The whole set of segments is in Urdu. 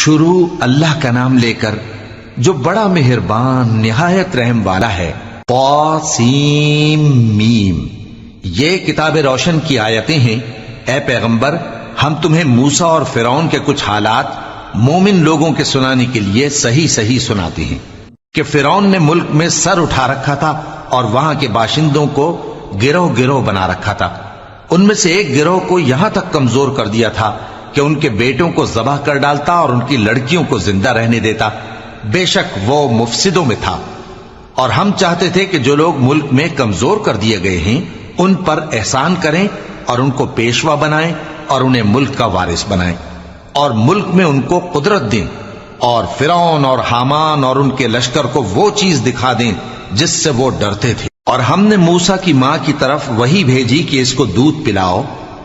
شروع اللہ کا نام لے کر جو بڑا مہربان نہایت رحم والا ہے۔ طاسیم میم، یہ کتاب روشن کی آیتیں ہیں۔ اے پیغمبر، ہم تمہیں موسیٰ اور فرعون کے کچھ حالات مومن لوگوں کے سنانے کے لیے صحیح صحیح سناتے ہیں کہ فرعون نے ملک میں سر اٹھا رکھا تھا اور وہاں کے باشندوں کو گروہ گروہ بنا رکھا تھا۔ ان میں سے ایک گروہ کو یہاں تک کمزور کر دیا تھا کہ ان کے بیٹوں کو ذبح کر ڈالتا اور ان کی لڑکیوں کو زندہ رہنے دیتا۔ بے شک وہ مفسدوں میں تھا، اور ہم چاہتے تھے کہ جو لوگ ملک میں کمزور کر دیے گئے ہیں ان پر احسان کریں اور ان کو پیشوا بنائیں اور انہیں ملک کا وارث بنائیں، اور ملک میں ان کو قدرت دیں، اور فرعون اور حامان اور ان کے لشکر کو وہ چیز دکھا دیں جس سے وہ ڈرتے تھے۔ اور ہم نے موسیٰ کی ماں کی طرف وحی بھیجی کہ اس کو دودھ پلاؤ،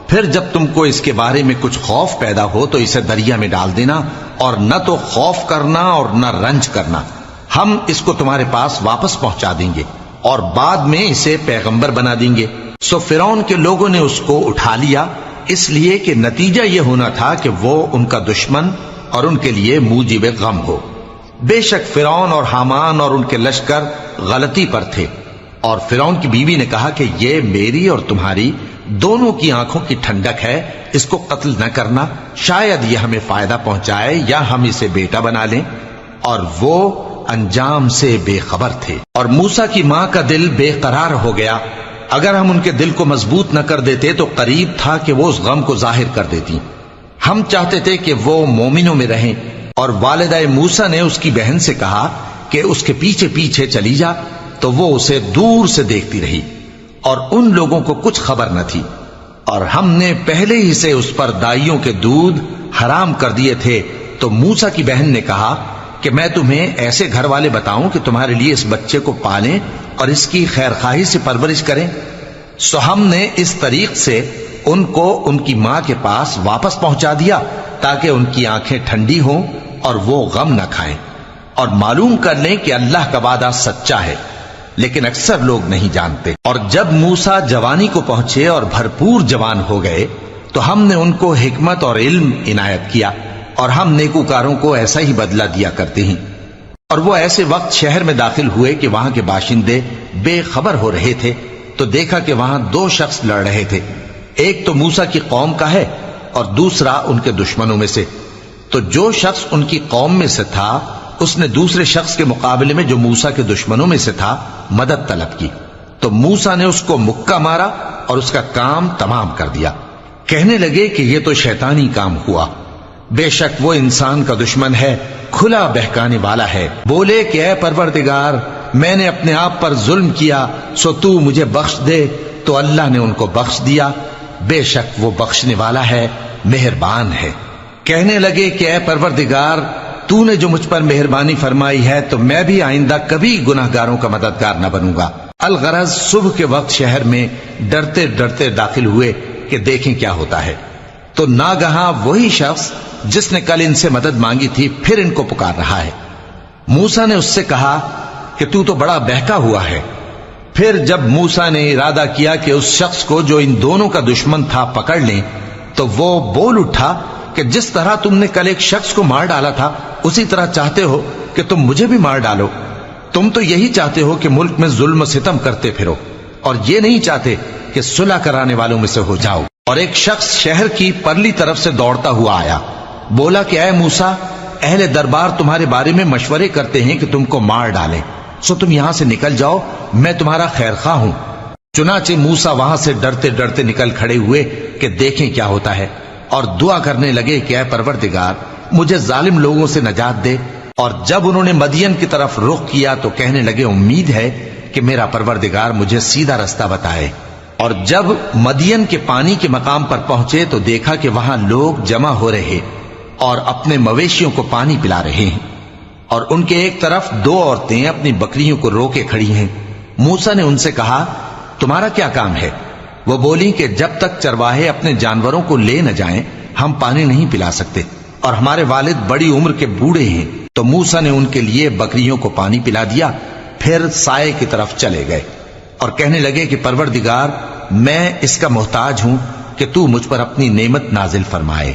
پھر جب تم کو اس کے بارے میں کچھ خوف پیدا ہو تو اسے دریا میں ڈال دینا، اور نہ تو خوف کرنا اور نہ رنج کرنا، ہم اس کو تمہارے پاس واپس پہنچا دیں گے اور بعد میں اسے پیغمبر بنا دیں گے۔ سو فرعون کے لوگوں نے اس کو اٹھا لیا، اس لیے کہ نتیجہ یہ ہونا تھا کہ وہ ان کا دشمن اور ان کے لیے موجب غم ہو۔ بے شک فرعون اور حامان اور ان کے لشکر غلطی پر تھے، اور فرعون کی بیوی نے کہا کہ یہ میری اور تمہاری دونوں کی آنکھوں کی ٹھنڈک ہے، اس کو قتل نہ کرنا، شاید یہ ہمیں فائدہ پہنچائے یا ہم اسے بیٹا بنا لیں۔ اور وہ انجام سے بے خبر تھے۔ اور موسیٰ کی ماں کا دل بے قرار ہو گیا، اگر ہم ان کے دل کو مضبوط نہ کر دیتے تو قریب تھا کہ وہ اس غم کو ظاہر کر دیتی۔ ہم چاہتے تھے کہ وہ مومنوں میں رہیں، اور والدہ موسیٰ نے اس کی بہن سے کہا کہ اس کے پیچھے پیچھے چلی جا، تو وہ اسے دور سے دیکھتی رہی، اور ان لوگوں کو کچھ خبر نہ تھی۔ اور ہم نے پہلے ہی سے اس پر دائیوں کے دودھ حرام کر دیے تھے۔ تو موسیٰ کی بہن نے کہا کہ میں تمہیں ایسے گھر والے بتاؤں کہ تمہارے لیے اس بچے کو پالیں اور اس کی خیر خواہی سے پرورش کریں۔ سو ہم نے اس طریق سے ان کو ان کی ماں کے پاس واپس پہنچا دیا تاکہ ان کی آنکھیں ٹھنڈی ہوں اور وہ غم نہ کھائیں، اور معلوم کر لیں کہ اللہ کا وعدہ سچا ہے، لیکن اکثر لوگ نہیں جانتے۔ اور جب موسیٰ جوانی کو پہنچے اور بھرپور جوان ہو گئے تو ہم نے ان کو حکمت اور علم عنایت کیا، اور ہم نیکوکاروں کو ایسا ہی بدلہ دیا کرتے ہیں۔ اور وہ ایسے وقت شہر میں داخل ہوئے کہ وہاں کے باشندے بے خبر ہو رہے تھے، تو دیکھا کہ وہاں دو شخص لڑ رہے تھے، ایک تو موسیٰ کی قوم کا ہے اور دوسرا ان کے دشمنوں میں سے۔ تو جو شخص ان کی قوم میں سے تھا اس نے دوسرے شخص کے مقابلے میں جو موسیٰ کے دشمنوں میں سے تھا مدد طلب کی، تو موسیٰ نے اس کو مکہ مارا اور اس کا کام تمام کر دیا۔ کہنے لگے کہ یہ تو شیطانی کام ہوا، بے شک وہ انسان کا دشمن ہے، کھلا بہکانے والا ہے۔ بولے کہ اے پروردگار، میں نے اپنے آپ پر ظلم کیا، سو تو مجھے بخش دے، تو اللہ نے ان کو بخش دیا، بے شک وہ بخشنے والا ہے، مہربان ہے۔ کہنے لگے کہ اے پروردگار، تو نے جو مجھ پر مہربانی فرمائی ہے تو میں بھی آئندہ کبھی گناہ گاروں کا مددگار نہ بنوں گا۔ الغرض صبح کے وقت شہر میں ڈرتے ڈرتے داخل ہوئے کہ دیکھیں کیا ہوتا ہے، تو ناگہاں وہی شخص جس نے کل ان سے مدد مانگی تھی پھر ان کو پکار رہا ہے۔ موسیٰ نے اس سے کہا کہ تو بڑا بہکا ہوا ہے۔ پھر جب موسیٰ نے ارادہ کیا کہ اس شخص کو جو ان دونوں کا دشمن تھا پکڑ لیں، تو وہ بول اٹھا کہ جس طرح تم نے کل ایک شخص کو مار ڈالا تھا اسی طرح چاہتے ہو کہ تم مجھے بھی مار ڈالو۔ تم تو یہی چاہتے ہو کہ ملک میں ظلم و ستم کرتے پھرو، اور یہ نہیں چاہتے کہ صلح کرانے والوں میں سے ہو جاؤ۔ اور ایک شخص شہر کی پرلی طرف سے دوڑتا ہوا آیا، بولا کہ اے موسیٰ، اہل دربار تمہارے بارے میں مشورے کرتے ہیں کہ تم کو مار ڈالیں، سو تم یہاں سے نکل جاؤ، میں تمہارا خیر خواہ ہوں۔ چنانچہ موسیٰ وہاں سے ڈرتے ڈرتے نکل کھڑے ہوئے کہ دیکھیں کیا ہوتا ہے، اور دعا کرنے لگے کہ اے پروردگار، مجھے ظالم لوگوں سے نجات دے۔ اور جب انہوں نے مدین کی طرف رخ کیا تو کہنے لگے امید ہے کہ میرا پروردگار مجھے سیدھا رستہ بتائے۔ اور جب مدین کے پانی کے مقام پر پہنچے تو دیکھا کہ وہاں لوگ جمع ہو رہے اور اپنے مویشیوں کو پانی پلا رہے ہیں، اور ان کے ایک طرف دو عورتیں اپنی بکریوں کو روکے کھڑی ہیں۔ موسیٰ نے ان سے کہا تمہارا کیا کام ہے؟ وہ بولی کہ جب تک چرواہے اپنے جانوروں کو لے نہ جائیں ہم پانی نہیں پلا سکتے، اور ہمارے والد بڑی عمر کے بوڑھے ہیں۔ تو موسیٰ نے ان کے لیے بکریوں کو پانی پلا دیا، پھر سائے کی طرف چلے گئے اور کہنے لگے کہ پروردگار، میں اس کا محتاج ہوں کہ تو مجھ پر اپنی نعمت نازل فرمائے،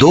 2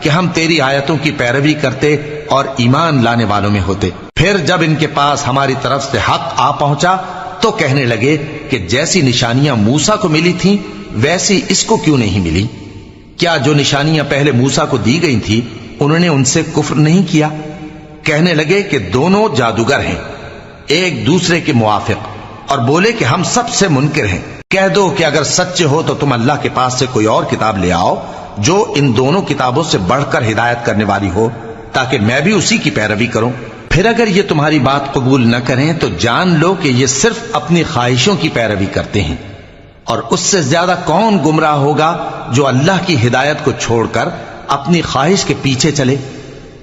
کہ ہم تیری آیتوں کی پیروی کرتے اور ایمان لانے والوں میں ہوتے۔ پھر جب ان کے پاس ہماری طرف سے حق آ پہنچا تو کہنے لگے کہ جیسی نشانیاں موسیٰ کو ملی تھیں ویسی اس کو کیوں نہیں ملی؟ کیا جو نشانیاں پہلے موسیٰ کو دی گئی تھی انہوں نے ان سے کفر نہیں کیا؟ کہنے لگے کہ دونوں جادوگر ہیں ایک دوسرے کے موافق، اور بولے کہ ہم سب سے منکر ہیں۔ کہہ دو کہ اگر سچے ہو تو تم اللہ کے پاس سے کوئی اور کتاب لے آؤ جو ان دونوں کتابوں سے بڑھ کر ہدایت کرنے والی ہو، تاکہ میں بھی اسی کی پیروی کروں۔ پھر اگر یہ تمہاری بات قبول نہ کریں تو جان لو کہ یہ صرف اپنی خواہشوں کی پیروی کرتے ہیں، اور اس سے زیادہ کون گمراہ ہوگا جو اللہ کی ہدایت کو چھوڑ کر اپنی خواہش کے پیچھے چلے۔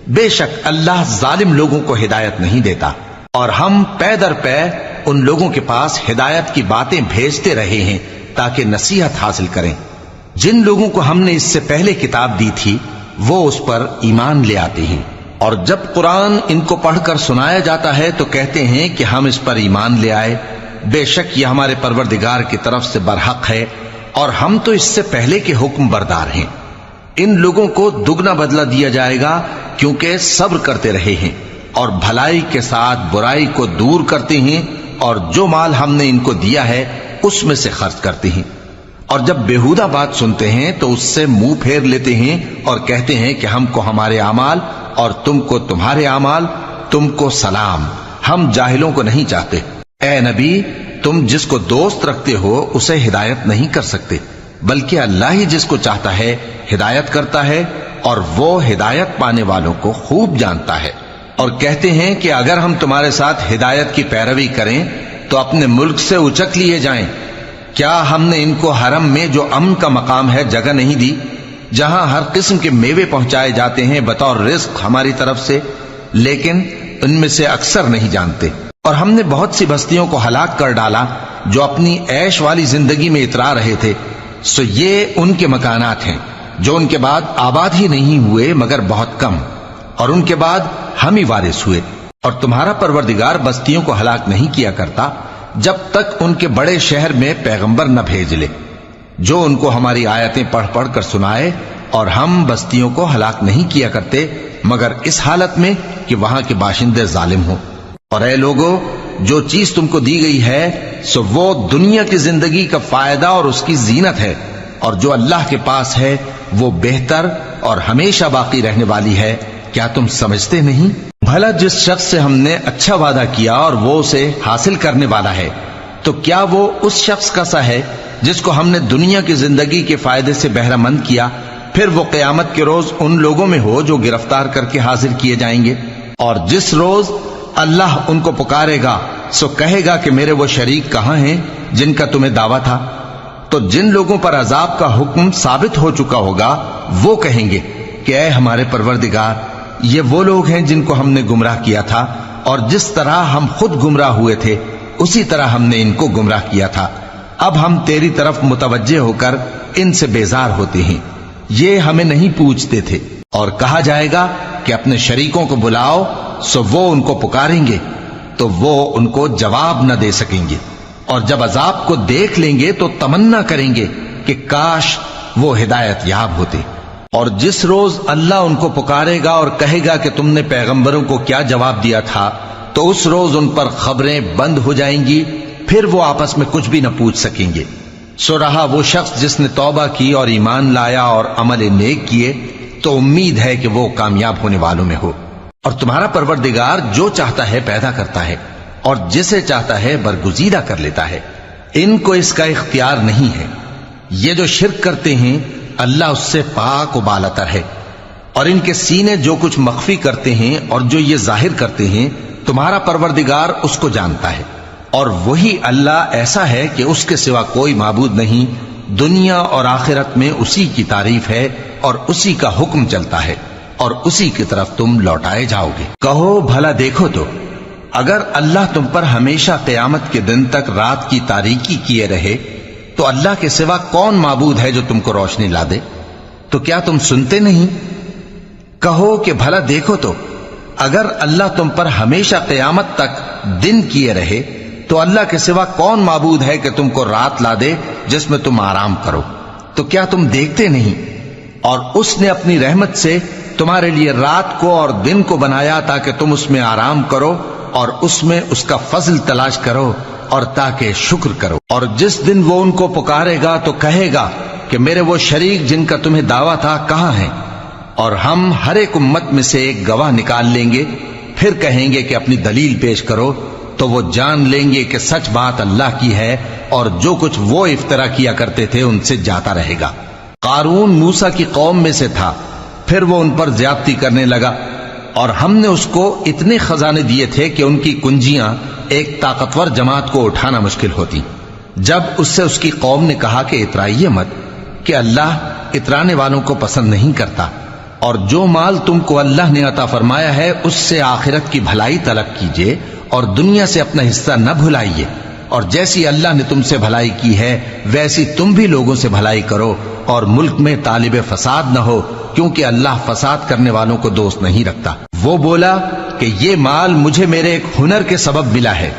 بے شک اللہ ظالم لوگوں کو ہدایت نہیں دیتا، اور ہم پے در پے ان لوگوں کے پاس ہدایت کی باتیں بھیجتے رہے ہیں تاکہ نصیحت حاصل کریں۔ جن لوگوں کو ہم نے اس سے پہلے کتاب دی تھی وہ اس پر ایمان لے آتے ہیں، اور جب قرآن ان کو پڑھ کر سنایا جاتا ہے تو کہتے ہیں کہ ہم اس پر ایمان لے آئے۔ بے شک یہ ہمارے پروردگار کی طرف سے برحق ہے، اور ہم تو اس سے پہلے کے حکم بردار ہیں۔ ان لوگوں کو دگنا بدلہ دیا جائے گا کیونکہ صبر کرتے رہے ہیں اور بھلائی کے ساتھ برائی کو دور کرتے ہیں، اور جو مال ہم نے ان کو دیا ہے اس میں سے خرچ کرتے ہیں، اور جب بیہودہ بات سنتے ہیں تو اس سے منہ پھیر لیتے ہیں اور کہتے ہیں کہ ہم کو ہمارے اعمال اور تم کو تمہارے اعمال، تم کو سلام، ہم جاہلوں کو نہیں چاہتے۔ اے نبی، تم جس کو دوست رکھتے ہو اسے ہدایت نہیں کر سکتے، بلکہ اللہ ہی جس کو چاہتا ہے ہدایت کرتا ہے، اور وہ ہدایت پانے والوں کو خوب جانتا ہے۔ اور کہتے ہیں کہ اگر ہم تمہارے ساتھ ہدایت کی پیروی کریں تو اپنے ملک سے اچک لیے جائیں۔ کیا ہم نے ان کو حرم میں جو امن کا مقام ہے جگہ نہیں دی، جہاں ہر قسم کے میوے پہنچائے جاتے ہیں بطور رزق ہماری طرف سے؟ لیکن ان میں سے اکثر نہیں جانتے۔ اور ہم نے بہت سی بستیوں کو ہلاک کر ڈالا جو اپنی عیش والی زندگی میں اترا رہے تھے، سو یہ ان کے مکانات ہیں جو ان کے بعد آباد ہی نہیں ہوئے مگر بہت کم، اور ان کے بعد ہم ہی وارث ہوئے۔ اور تمہارا پروردگار بستیوں کو ہلاک نہیں کیا کرتا جب تک ان کے بڑے شہر میں پیغمبر نہ بھیج لے جو ان کو ہماری آیتیں پڑھ پڑھ کر سنائے، اور ہم بستیوں کو ہلاک نہیں کیا کرتے مگر اس حالت میں کہ وہاں کے باشندے ظالم ہوں۔ اور اے لوگو، جو چیز تم کو دی گئی ہے سو وہ دنیا کی زندگی کا فائدہ اور اس کی زینت ہے، اور جو اللہ کے پاس ہے وہ بہتر اور ہمیشہ باقی رہنے والی ہے۔ کیا تم سمجھتے نہیں؟ بھلا جس شخص سے ہم نے اچھا وعدہ کیا اور وہ اسے حاصل کرنے والا ہے، تو کیا وہ اس شخص کا سا ہے جس کو ہم نے دنیا کی زندگی کے فائدے سے بہرہ مند کیا، پھر وہ قیامت کے روز ان لوگوں میں ہو جو گرفتار کر کے حاضر کیے جائیں گے؟ اور جس روز اللہ ان کو پکارے گا سو کہے گا کہ میرے وہ شریک کہاں ہیں جن کا تمہیں دعویٰ تھا؟ تو جن لوگوں پر عذاب کا حکم ثابت ہو چکا ہوگا وہ کہیں گے کہ اے ہمارے پروردگار، یہ وہ لوگ ہیں جن کو ہم نے گمراہ کیا تھا، اور جس طرح ہم خود گمراہ ہوئے تھے اسی طرح ہم نے ان کو گمراہ کیا تھا۔ اب ہم تیری طرف متوجہ ہو کر ان سے بیزار ہوتے ہیں، یہ ہمیں نہیں پوچھتے تھے۔ اور کہا جائے گا کہ اپنے شریکوں کو بلاؤ، سو وہ ان کو پکاریں گے تو وہ ان کو جواب نہ دے سکیں گے، اور جب عذاب کو دیکھ لیں گے تو تمنا کریں گے کہ کاش وہ ہدایت یاب ہوتے۔ اور جس روز اللہ ان کو پکارے گا اور کہے گا کہ تم نے پیغمبروں کو کیا جواب دیا تھا، تو اس روز ان پر خبریں بند ہو جائیں گی، پھر وہ آپس میں کچھ بھی نہ پوچھ سکیں گے۔ سو رہا وہ شخص جس نے توبہ کی اور ایمان لایا اور عمل نیک کیے تو امید ہے کہ وہ کامیاب ہونے والوں میں ہو۔ اور تمہارا پروردگار جو چاہتا ہے پیدا کرتا ہے اور جسے چاہتا ہے برگزیدہ کر لیتا ہے، ان کو اس کا اختیار نہیں ہے۔ یہ جو شرک کرتے ہیں اللہ اس سے پاک و بالاتر ہے، اور ان کے سینے جو کچھ مخفی کرتے ہیں اور جو یہ ظاہر کرتے ہیں تمہارا پروردگار اس کو جانتا ہے۔ اور وہی اللہ ایسا ہے کہ اس کے سوا کوئی معبود نہیں، دنیا اور آخرت میں اسی کی تعریف ہے اور اسی کا حکم چلتا ہے، اور اسی کی طرف تم لوٹائے جاؤ گے۔ کہو بھلا دیکھو تو، اگر اللہ تم پر ہمیشہ قیامت کے دن تک رات کی تاریکی کیے رہے تو اللہ کے سوا کون معبود ہے جو تم کو روشنی لا دے؟ تو کیا تم سنتے نہیں؟ کہو کہ بھلا دیکھو تو، اگر اللہ تم پر ہمیشہ قیامت تک دن کیے رہے تو اللہ کے سوا کون معبود ہے کہ تم کو رات لا دے جس میں تم آرام کرو؟ تو کیا تم دیکھتے نہیں؟ اور اس نے اپنی رحمت سے تمہارے لیے رات کو اور دن کو بنایا تاکہ تم اس میں آرام کرو اور اس میں اس کا فضل تلاش کرو اور تاکہ شکر کرو۔ اور جس دن وہ ان کو پکارے گا تو کہے گا کہ میرے وہ شریک جن کا تمہیں دعویٰ تھا کہاں ہیں؟ اور ہم ہر ایک امت میں سے ایک گواہ نکال لیں گے، پھر کہیں گے کہ اپنی دلیل پیش کرو، تو وہ جان لیں گے کہ سچ بات اللہ کی ہے اور جو کچھ وہ افترا کیا کرتے تھے ان سے جاتا رہے گا۔ قارون موسیٰ کی قوم میں سے تھا، پھر وہ ان پر زیادتی کرنے لگا، اور ہم نے اس کو اتنے خزانے دیے تھے کہ ان کی کنجیاں ایک طاقتور جماعت کو اٹھانا مشکل ہوتی۔ جب اس سے اس کی قوم نے کہا کہ اترائیے مت، کہ اللہ اترانے والوں کو پسند نہیں کرتا، اور جو مال تم کو اللہ نے عطا فرمایا ہے اس سے آخرت کی بھلائی طلب کیجیے اور دنیا سے اپنا حصہ نہ بھلائیے، اور جیسی اللہ نے تم سے بھلائی کی ہے ویسی تم بھی لوگوں سے بھلائی کرو، اور ملک میں طالب فساد نہ ہو، کیونکہ اللہ فساد کرنے والوں کو دوست نہیں رکھتا۔ وہ بولا کہ یہ مال مجھے میرے ایک ہنر کے سبب ملا ہے۔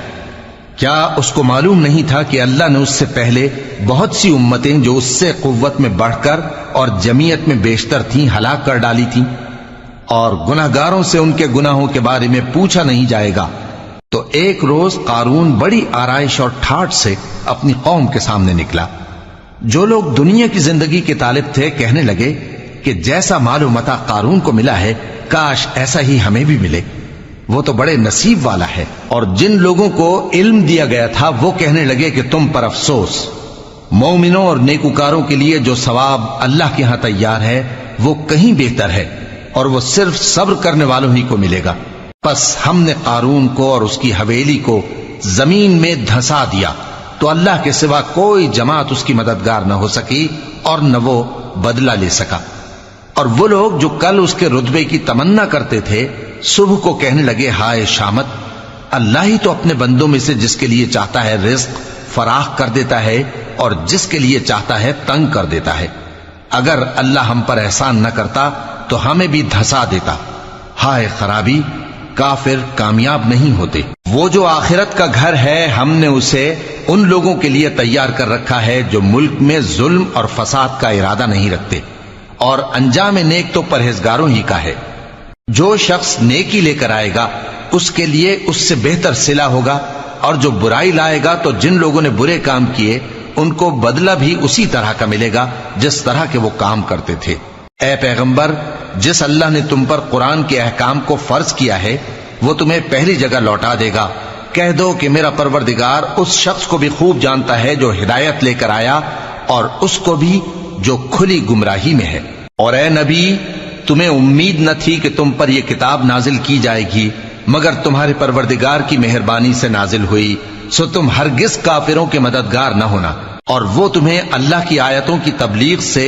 کیا اس کو معلوم نہیں تھا کہ اللہ نے اس سے پہلے بہت سی امتیں جو اس سے قوت میں بڑھ کر اور جمعیت میں بیشتر تھیں ہلاک کر ڈالی تھیں، اور گناہگاروں سے ان کے گناہوں کے بارے میں پوچھا نہیں جائے گا؟ تو ایک روز قارون بڑی آرائش اور ٹھاٹھ سے اپنی قوم کے سامنے نکلا۔ جو لوگ دنیا کی زندگی کے طالب تھے کہنے لگے کہ جیسا مال و متاع قارون کو ملا ہے کاش ایسا ہی ہمیں بھی ملے، وہ تو بڑے نصیب والا ہے۔ اور جن لوگوں کو علم دیا گیا تھا وہ کہنے لگے کہ تم پر افسوس، مومنوں اور نیکوکاروں کے لیے جو ثواب اللہ کے ہاں تیار ہے وہ کہیں بہتر ہے، اور وہ صرف صبر کرنے والوں ہی کو ملے گا۔ پس ہم نے قارون کو اور اس کی حویلی کو زمین میں دھسا دیا، تو اللہ کے سوا کوئی جماعت اس کی مددگار نہ ہو سکی اور نہ وہ بدلہ لے سکا۔ اور وہ لوگ جو کل اس کے رتبے کی تمنا کرتے تھے صبح کو کہنے لگے ہائے شامت، اللہ ہی تو اپنے بندوں میں سے جس کے لیے چاہتا ہے رزق فراخ کر دیتا ہے اور جس کے لیے چاہتا ہے تنگ کر دیتا ہے۔ اگر اللہ ہم پر احسان نہ کرتا تو ہمیں بھی دھسا دیتا۔ ہائے خرابی، کافر کامیاب نہیں ہوتے۔ وہ جو آخرت کا گھر ہے ہم نے اسے ان لوگوں کے لیے تیار کر رکھا ہے جو ملک میں ظلم اور فساد کا ارادہ نہیں رکھتے، اور انجام نیک تو پرہیزگاروں ہی کا ہے۔ جو شخص نیکی لے کر آئے گا اس کے لیے اس سے بہتر صلہ ہوگا، اور جو برائی لائے گا تو جن لوگوں نے برے کام کیے ان کو بدلہ بھی اسی طرح کا ملے گا جس طرح کے وہ کام کرتے تھے۔ اے پیغمبر، جس اللہ نے تم پر قرآن کے احکام کو فرض کیا ہے وہ تمہیں پہلی جگہ لوٹا دے گا۔ کہہ دو کہ میرا پروردگار اس شخص کو بھی خوب جانتا ہے جو ہدایت لے کر آیا، اور اس کو بھی جو کھلی گمراہی میں ہے۔ اور اے نبی، تمہیں امید نہ تھی کہ تم پر یہ کتاب نازل کی جائے گی مگر تمہارے پروردگار کی مہربانی سے نازل ہوئی، سو تم ہرگز کافروں کے مددگار نہ ہونا، اور وہ تمہیں اللہ کی آیتوں کی تبلیغ سے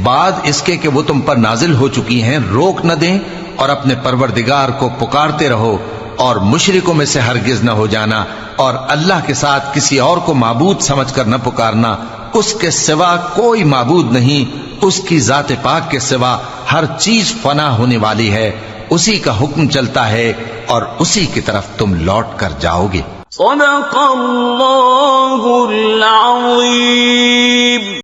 بعد اس کے کہ وہ تم پر نازل ہو چکی ہیں روک نہ دیں، اور اپنے پروردگار کو پکارتے رہو اور مشرکوں میں سے ہرگز نہ ہو جانا، اور اللہ کے ساتھ کسی اور کو معبود سمجھ کر نہ پکارنا، اس کے سوا کوئی معبود نہیں، اس کی ذات پاک کے سوا ہر چیز فنا ہونے والی ہے، اسی کا حکم چلتا ہے اور اسی کی طرف تم لوٹ کر جاؤ گے۔ صدق اللہ العظیم۔